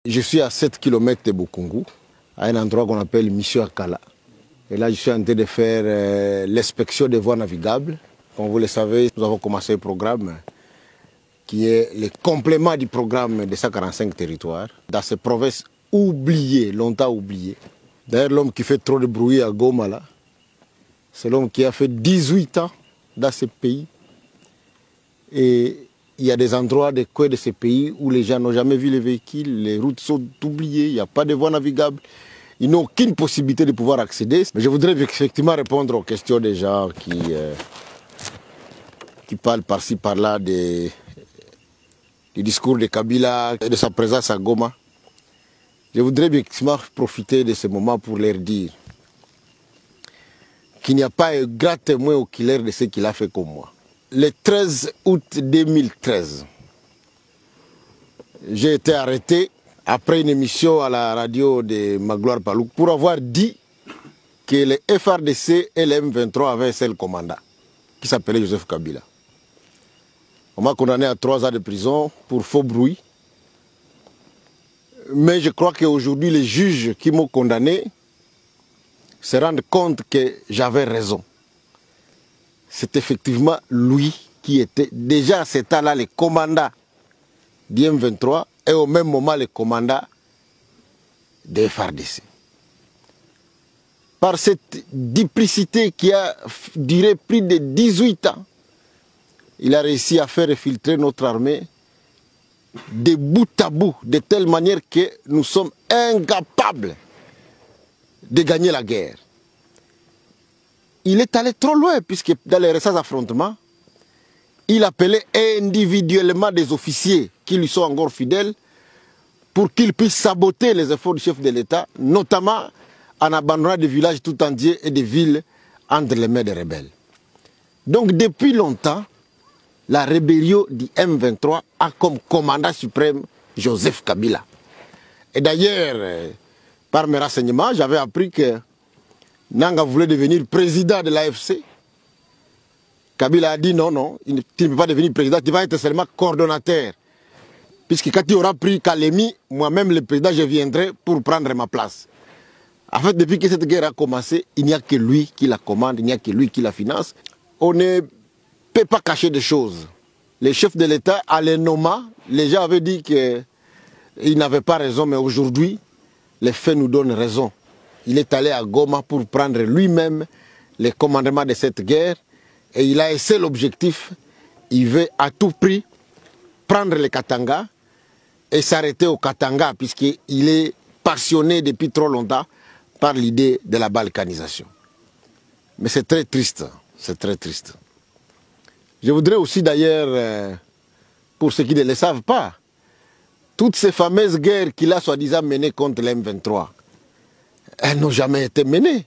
Je suis à 7 km de Bukungu, à un endroit qu'on appelle Mission Akala. Et là, je suis en train de faire l'inspection des voies navigables. Comme vous le savez, nous avons commencé un programme qui est le complément du programme des 145 territoires, dans ces provinces oubliées, longtemps oubliées. D'ailleurs, l'homme qui fait trop de bruit à Goma, là, c'est l'homme qui a fait 18 ans dans ce pays. Et il y a des endroits, des coins de ces pays où les gens n'ont jamais vu les véhicules, les routes sont oubliées, il n'y a pas de voies navigables. Ils n'ont aucune possibilité de pouvoir accéder. Mais je voudrais effectivement répondre aux questions des gens qui parlent par-ci, par-là du discours de Kabila et de sa présence à Goma. Je voudrais effectivement profiter de ce moment pour leur dire qu'il n'y a pas un grand témoin oculaire de ce qu'il a fait comme moi. Le 13 août 2013, j'ai été arrêté après une émission à la radio de Magloire Palouk pour avoir dit que le FRDC et le M23 avaient un seul commandant qui s'appelait Joseph Kabila. On m'a condamné à 3 ans de prison pour faux bruit. Mais je crois qu'aujourd'hui, les juges qui m'ont condamné se rendent compte que j'avais raison. C'est effectivement lui qui était déjà à cet temps-là le commandant du M23 et au même moment le commandant des FARDC. Par cette duplicité qui a duré plus de 18 ans, il a réussi à faire filtrer notre armée de bout à bout, de telle manière que nous sommes incapables de gagner la guerre. Il est allé trop loin, puisque dans les récents affrontements, il appelait individuellement des officiers qui lui sont encore fidèles pour qu'ils puissent saboter les efforts du chef de l'État, notamment en abandonnant des villages tout entiers et des villes entre les mains des rebelles. Donc depuis longtemps, la rébellion du M23 a comme commandant suprême Joseph Kabila. Et d'ailleurs, par mes renseignements, j'avais appris que Nanga voulait devenir président de l'AFC. Kabila a dit non, non, tu ne peux pas devenir président, tu vas être seulement coordonnateur. Puisque quand tu auras pris Kalemi, moi-même le président, je viendrai pour prendre ma place. En fait, depuis que cette guerre a commencé, il n'y a que lui qui la commande, il n'y a que lui qui la finance. On ne peut pas cacher des choses. Les chefs de l'État, à les nommer, les gens avaient dit qu'ils n'avaient pas raison, mais aujourd'hui, les faits nous donnent raison. Il est allé à Goma pour prendre lui-même le commandement de cette guerre et il a un seul objectif, il veut à tout prix prendre le Katanga et s'arrêter au Katanga puisqu'il est passionné depuis trop longtemps par l'idée de la balkanisation. Mais c'est très triste, c'est très triste. Je voudrais aussi d'ailleurs, pour ceux qui ne le savent pas, toutes ces fameuses guerres qu'il a soi-disant menées contre l'M23, elles n'ont jamais été menées.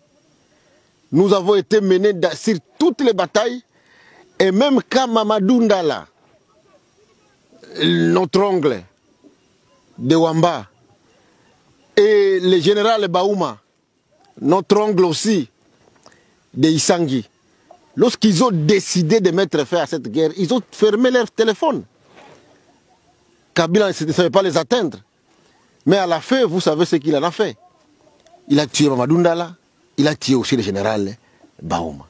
Nous avons été menés sur toutes les batailles, et même quand Mamadou Ndala, notre oncle de Wamba, et le général Baouma, notre ongle aussi de Isangi, lorsqu'ils ont décidé de mettre fin à cette guerre, ils ont fermé leur téléphone. Kabila ne savait pas les atteindre. Mais à la fin, vous savez ce qu'il en a fait. Il a tué Mamadou Ndala, il a tué aussi le général Baouma.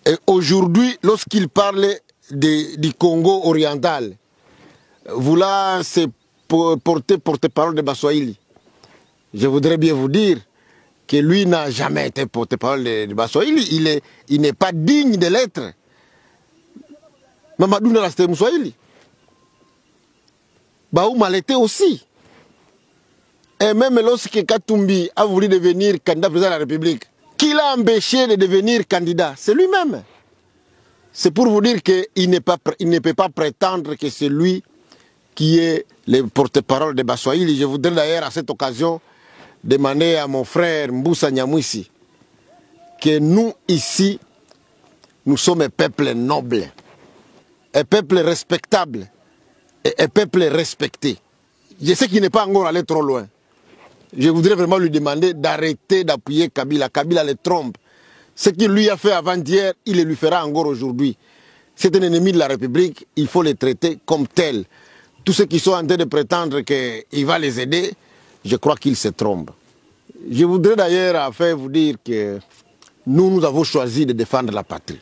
Et aujourd'hui, lorsqu'il parle du Congo oriental, vouloir se porte-parole de Baswahili, je voudrais bien vous dire que lui n'a jamais été porte-parole de Baswahili. Il n'est pas digne de l'être. Mamadou Ndala, c'était Mousswahili. Baouma l'était aussi. Et même lorsque Katumbi a voulu devenir candidat président de la République, qui l'a empêché de devenir candidat? C'est lui-même. C'est pour vous dire qu'il ne peut pas prétendre que c'est lui qui est le porte-parole de Baswahili. Je voudrais d'ailleurs à cette occasion demander à mon frère Mboussa Nyamwisi que nous ici, nous sommes un peuple noble, un peuple respectable et un peuple respecté. Je sais qu'il n'est pas encore allé trop loin. Je voudrais vraiment lui demander d'arrêter d'appuyer Kabila. Kabila le trompe. Ce qu'il lui a fait avant-hier, il le lui fera encore aujourd'hui. C'est un ennemi de la République, il faut le traiter comme tel. tous ceux qui sont en train de prétendre qu'il va les aider, je crois qu'ils se trompent. Je voudrais d'ailleurs vous dire que nous avons choisi de défendre la patrie.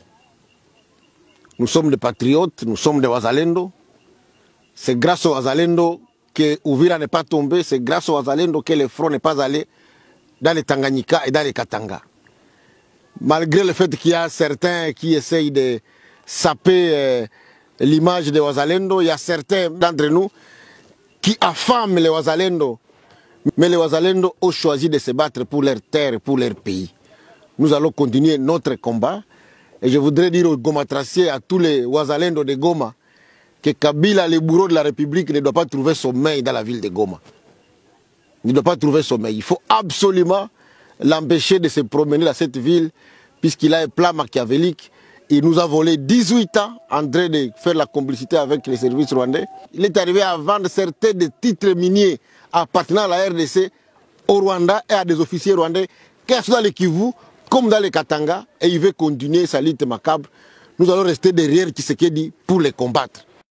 Nous sommes des patriotes, nous sommes des Wazalendo. C'est grâce aux Wazalendo que Uvira n'est pas tombé, c'est grâce aux Wazalendo que le front n'est pas allé dans les Tanganyika et dans les Katanga. Malgré le fait qu'il y a certains qui essayent de saper l'image des Wazalendo, il y a certains d'entre nous qui affament les Wazalendo. Mais les Wazalendo ont choisi de se battre pour leur terre et pour leur pays. Nous allons continuer notre combat. Et je voudrais dire aux Gomatraciers, à tous les Wazalendo de Goma, que Kabila, le bourreau de la République, ne doit pas trouver sommeil dans la ville de Goma. Il ne doit pas trouver sommeil. Il faut absolument l'empêcher de se promener dans cette ville, puisqu'il a un plan machiavélique. Il nous a volé 18 ans en train de faire la complicité avec les services rwandais. Il est arrivé à vendre certains des titres miniers appartenant à la RDC au Rwanda et à des officiers rwandais, que ce soit dans le Kivu comme dans les Katanga, et il veut continuer sa lutte macabre. Nous allons rester derrière Tshisekedi pour les combattre.